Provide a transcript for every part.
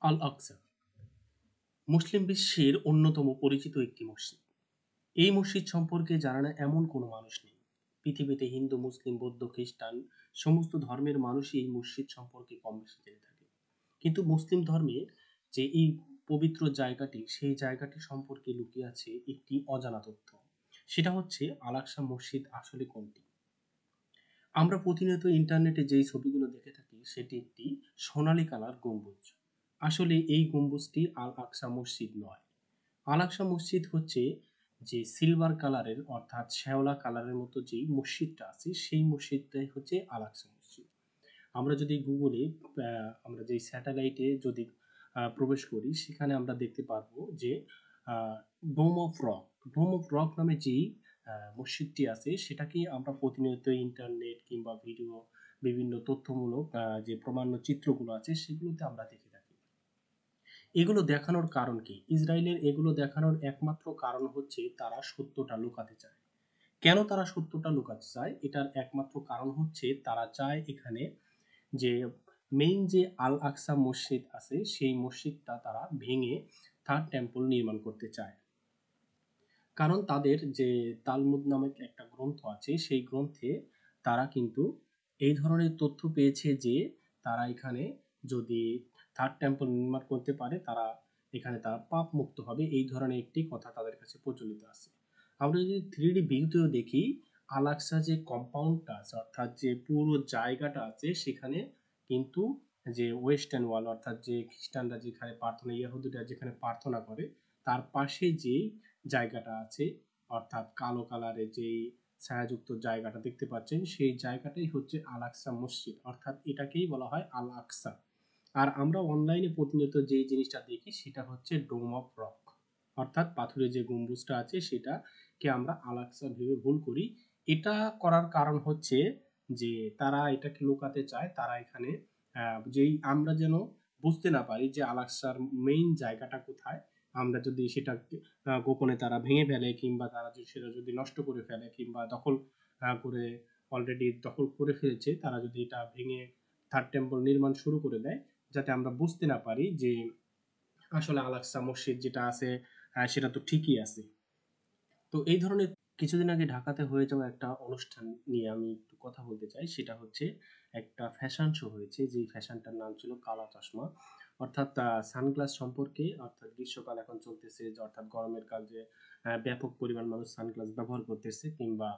আল আকসা মুসলিম বিশ্বের অন্যতম পরিচিত একটি মসজিদ। এই মসজিদ সম্পর্কে জানা না এমন কোনো মানুষ নেই। পৃথিবীতে হিন্দু, মুসলিম, বৌদ্ধ, খ্রিস্টান সমস্ত ধর্মের মানুষই এই মসজিদ সম্পর্কে কম বেশি জেনে থাকে। কিন্তু মুসলিম ধর্মের যে এই পবিত্র জায়গাটি, সেই জায়গাটি সম্পর্কে লুকিয়ে আছে একটি অজানা তথ্য। সেটা হচ্ছে আল আকসা মসজিদ আসলে কোনটি? আমরা প্রতিনিয়ত ইন্টারনেটে যেই ছবিগুলো দেখে থাকি সেটি একটি সোনালী কালার গম্বুজ। আসলে এই গম্বুজটি আল আকসা মসজিদ নয়। আল আকসা মসজিদ হচ্ছে যে সিলভার কালারের অর্থাৎ শ্যাওলা কালারের মতো যেই মসজিদটা আছে সেই মসজিদটাই হচ্ছে আল আকসা মসজিদ। আমরা যদি গুগলে আমরা যেই স্যাটেলাইটে যদি প্রবেশ করি সেখানে আমরা দেখতে পারবো যে Dome of Rock Dome of Rock নামে যেই মসজিদটি আছে সেটাকেই আমরা প্রতিনিয়ত ইন্টারনেট কিংবা ভিডিও বিভিন্ন তথ্যমূলক যে প্রমাণ্য চিত্রগুলো আছে সেগুলোতে আমরা দেখে থাকি। এগুলো দেখানোর কারণ কি? ইসরায়েলের এগুলো দেখানোর একমাত্র কারণ হচ্ছে তারা সত্যটা লুকাতে চায়। কেন তারা সত্যটা লুকাতে চায়? এটার একমাত্র কারণ হচ্ছে তারা চায় এখানে যে মেইন যে আল আকসা মসজিদ আছে সেই মসজিদটা তারা ভেঙে থার্ড টেম্পল নির্মাণ করতে চায়। কারণ তাদের যে তালমুদ নামক একটা গ্রন্থ আছে সেই গ্রন্থে তারা কিন্তু এই ধরনের তথ্য পেয়েছে যে তারা এখানে যদি থার্ড টেম্পল নির্মাণ করতে পারে তারা পাপ মুক্ত হবে, এই ধরনের একটি কথা তাদের কাছে প্রচলিত আছে। আমরা যদি 3D ভিউতেও দেখি আল আকসা যে কম্পাউন্ডটা আছে অর্থাৎ যে পুরো জায়গাটা আছে সেখানে কিন্তু যে ওয়েস্টার্ন ওয়াল অর্থাৎ যে খ্রিস্টানরা যেখানে প্রার্থনা, ইহুদিরা যেখানে প্রার্থনা করে তার পাশে যেই জায়গাটা আছে অর্থাৎ কালো কালারের যেই ছায়াযুক্ত জায়গাটা দেখতে পাচ্ছেন সেই জায়গাটাই হচ্ছে আল আকসা মসজিদ, অর্থাৎ এটাকেই বলা হয় আল আকসা। আর আমরা অনলাইনে প্রতিনিয়ত যেই জিনিসটা দেখি সেটা হচ্ছে ডোম অফ রক অর্থাৎ পাথরের যে গম্বুজটা আছে সেটাকে আমরা আল আকসা ভেবে ভুল করি। এটা করার কারণ হচ্ছে যে তারা এটাকে লুকাতে চায়, তারা এখানে যেই আমরা যেন বুঝতে না পারি যে আল আকসার মেইন জায়গাটা কোথায়। আমরা যদি সেটা গোপনে তারা ভেঙে ফেলে কিংবা তারা যদি সেটা যদি নষ্ট করে ফেলে কিংবা দখল করে অলরেডি দখল করে ফেলেছে, তারা যদি এটা ভেঙে থার্ড টেম্পল নির্মাণ শুরু করে দেয় যাতে আমরা বুঝতে না পারি যে আসলে আল আকসা মসজিদ যেটা আছে সেটা তো ঠিকই আছে। তো এই ধরনের কিছুদিন আগে ঢাকাতে হয়ে যাওয়া একটা অনুষ্ঠান নিয়ে আমি একটু কথা বলতে চাই। সেটা হচ্ছে একটা ফ্যাশন শো হয়েছে যেই ফ্যাশনটার নাম ছিল কালা চশমা। অর্থাৎ সানগ্লাস সম্পর্কে, অর্থাৎ গ্রীষ্মকাল এখন চলতেছে যে অর্থাৎ গরমের কাজে ব্যাপক পরিমাণ মানুষ সানগ্লাস ব্যবহার করতেছে কিংবা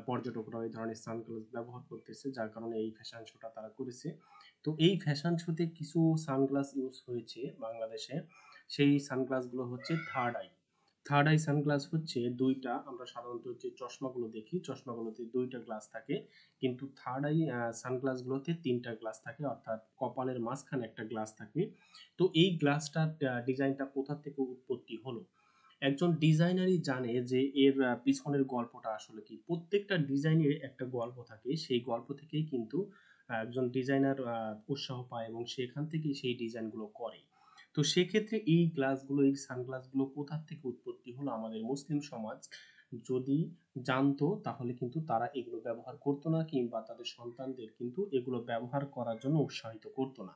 পর্যটকরাও এই ধরনের সানগ্লাস ব্যবহার করতেছে যার কারণে এই ফ্যাশন শোটা তারা করেছে। তো এই ফ্যাশন শোতে কিছু সানগ্লাস ইউজ হয়েছে বাংলাদেশে। সেই সানগ্লাসগুলো হচ্ছে third eye. Third eye sunglass হচ্ছে দুইটা, আমরা সাধারণত যে চশমাগুলো দেখি চশমাগুলোতে দুইটা গ্লাস থাকে, কিন্তু থার্ড আই সানগ্লাসগুলোতে তিনটা গ্লাস থাকে অর্থাৎ কপালের মাঝখানে একটা গ্লাস থাকে। তো এই গ্লাসটার ডিজাইনটা কোথা থেকে উৎপত্তি হলো, একজন ডিজাইনারই জানে যে এর পিছনের গল্পটা আসলে কি। প্রত্যেকটা ডিজাইনের একটা গল্প থাকে, সেই গল্প থেকেই কিন্তু একজন ডিজাইনার উৎসাহ পায় এবং সেখান থেকেই সেই ডিজাইনগুলো করে। তো সেক্ষেত্রে এই গ্লাসগুলো, এই সানগ্লাসগুলো কোথা থেকে উৎপত্তি হলো আমাদের মুসলিম সমাজ যদি জানতো তাহলে কিন্তু তারা এগুলো ব্যবহার করতো না কিংবা তাদের সন্তানদের কিন্তু এগুলো ব্যবহার করার জন্য উৎসাহিত করতো না।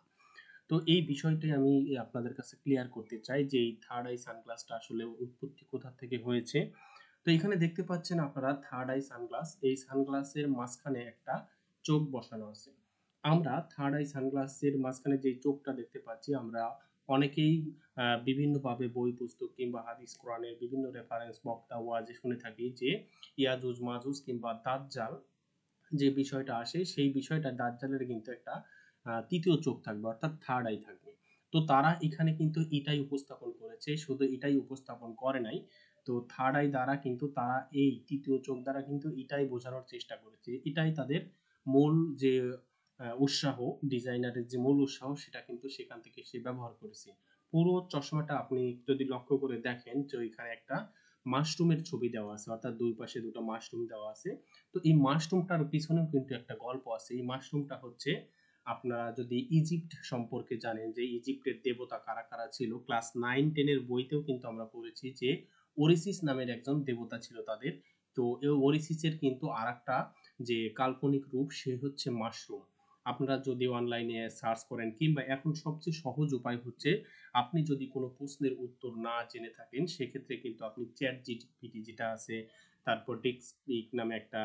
তো এই বিষয়টাই আমি আপনাদের কাছে ক্লিয়ার করতে চাই যে এই থার্ড আই সানগ্লাসটা আসলে উৎপত্তি কোথা থেকে হয়েছে। তো এখানে দেখতে পাচ্ছেন আপনারা থার্ড আই সানগ্লাস, এই সানগ্লাসের মাঝখানে একটা চোখ বসানো আছে। আমরা থার্ড আই সানগ্লাসের মাঝখানে যে চোখটা দেখতে পাচ্ছি আমরা অনেকেই বিভিন্নভাবে বই পুস্তক কিংবা হাদিস কোরআনের বিভিন্ন রেফারেন্স বক্তা ওয়াজে শুনে থাকি যে ইয়াজুজ মাজুজ কিংবা দাজ্জাল যে বিষয়টা আসে সেই বিষয়টা দাজ্জালের কিন্তু একটা তৃতীয় চোখ থাকবে অর্থাৎ থার্ড আই থাকবে। তো তারা এখানে কিন্তু এটাই উপস্থাপন করেছে, শুধু এটাই উপস্থাপন করে নাই। তো থার্ড আই দ্বারা কিন্তু তারা এই তৃতীয় চোখ দ্বারা কিন্তু এটাই বোঝানোর চেষ্টা করেছে, এটাই তাদের মূল যে উৎসাহ, ডিজাইনারের যে মূল উৎসাহ সেটা কিন্তু সেখান থেকে সে ব্যবহার করেছে। পুরো চশমাটা আপনি যদি লক্ষ্য করে দেখেন যে এখানে একটা মাশরুমের ছবি দেওয়া আছে অর্থাৎ দুই পাশে দুটো মাশরুম দেওয়া আছে। তো এই মাশরুমটার পিছনেও কিন্তু একটা গল্প আছে। এই মাশরুমটা হচ্ছে আপনারা যদি ইজিপ্ট সম্পর্কে জানেন যে ইজিপ্টের দেবতা কারা কারা ছিল, ক্লাস 9-10 এর বইতেও কিন্তু আমরা পড়েছি যে ওরিসিস নামের একজন দেবতা ছিল তাদের। তো এই ওরিসিসের কিন্তু আরেকটা যে কাল্পনিক রূপ সে হচ্ছে মাশরুম। আপনারা যদি অনলাইনে সার্চ করেন, কিংবা এখন সবচেয়ে সহজ উপায় হচ্ছে, আপনি যদি কোনো প্রশ্নের উত্তর না জেনে থাকেন সেক্ষেত্রে কিন্তু আপনি ChatGPT যেটা আছে, তারপর DeepSpeak নামে একটা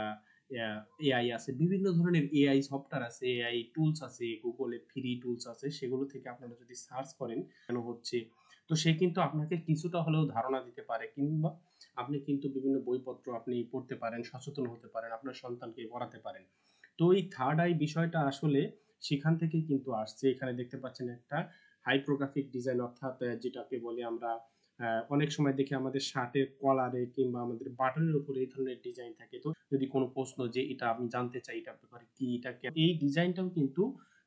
এআই আছে, বিভিন্ন ধরনের এআই সফটওয়্যার আছে, এআই টুলস আছে, গুগলে ফ্রি টুলস আছে, সেগুলো থেকে আপনারা যদি সার্চ করেন কেন হচ্ছে, তো সে কিন্তু আপনাকে কিছুটা হলেও ধারণা দিতে পারে, কিংবা আপনি কিন্তু বিভিন্ন বইপত্র আপনি পড়তে পারেন, সচেতন হতে পারেন, আপনার সন্তানকে পড়াতে পারেন। তো এই থার্ড আই বিষয়টা আসলে সেখান থেকেই কিন্তু আসছে। এখানে দেখতে পাচ্ছেন একটা হাইপ্রোগ্রাফিক ডিজাইন, অর্থাৎ যেটাকে বলি আমরা, অনেক সময় দেখি আমাদের শার্টের কলারে কিংবা আমাদের বাটনের উপরে এই ধরনের ডিজাইন থাকে। তো যদি কোনো প্রশ্ন যে এটা আমি জানতে চাই এটার ব্যাপারে কি, এটা এই ডিজাইনটাও কিন্তু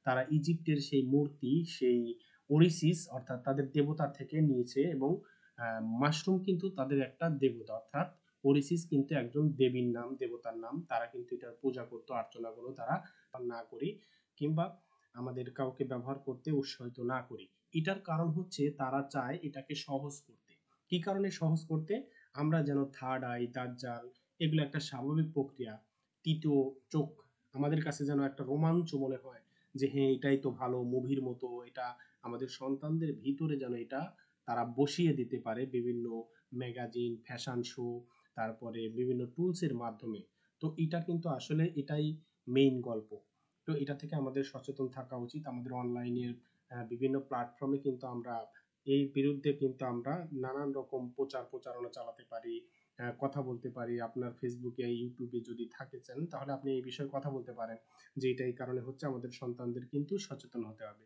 তারা ইজিপ্টের সেই মূর্তি, সেই ওরিসিস অর্থাৎ তাদের দেবতা থেকে নিয়েছে, এবং মাশরুম কিন্তু তাদের একটা দেবতা, অর্থাৎ ওরিসিস কিন্তু একজন দেবীর নাম, দেবতার নাম। তারা কিন্তু এটার পূজা করতো, অর্চনা করতো, তারা না করি কিংবা আমাদের কাউকে ব্যবহার করতে উৎসাহিত না করি। এটার কারণ হচ্ছে তারা চায় এটাকে সহজ করতে। কি কারণে সহজ করতে? আমরা যেন থার্ড আই, দাজ্জাল, এগুলো একটা স্বাভাবিক প্রক্রিয়া। তৃতীয় চোখ আমাদের কাছে যেন একটা রোমাঞ্চ মনে হয়, যে হ্যাঁ এটাই তো ভালো, মুভির মতো। এটা আমাদের সন্তানদের ভিতরে যেন এটা তারা বসিয়ে দিতে পারে বিভিন্ন ম্যাগাজিন, ফ্যাশন শো, তারপরে বিভিন্ন টুলসের মাধ্যমে। তো এটা কিন্তু আসলে এটাই মেইন গল্প। তো এটা থেকে আমাদের সচেতন থাকা উচিত। আমাদের অনলাইনের বিভিন্ন প্ল্যাটফর্মে কিন্তু আমরা এই বিরুদ্ধে কিন্তু আমরা নানান রকম প্রচারণা চালাতে পারি, কথা বলতে পারি। আপনার ফেসবুকে, ইউটিউবে যদি থাকে চ্যানেল, তাহলে আপনি এই বিষয়ে কথা বলতে পারেন যে এটা এই কারণে হচ্ছে, আমাদের সন্তানদের কিন্তু সচেতন হতে হবে।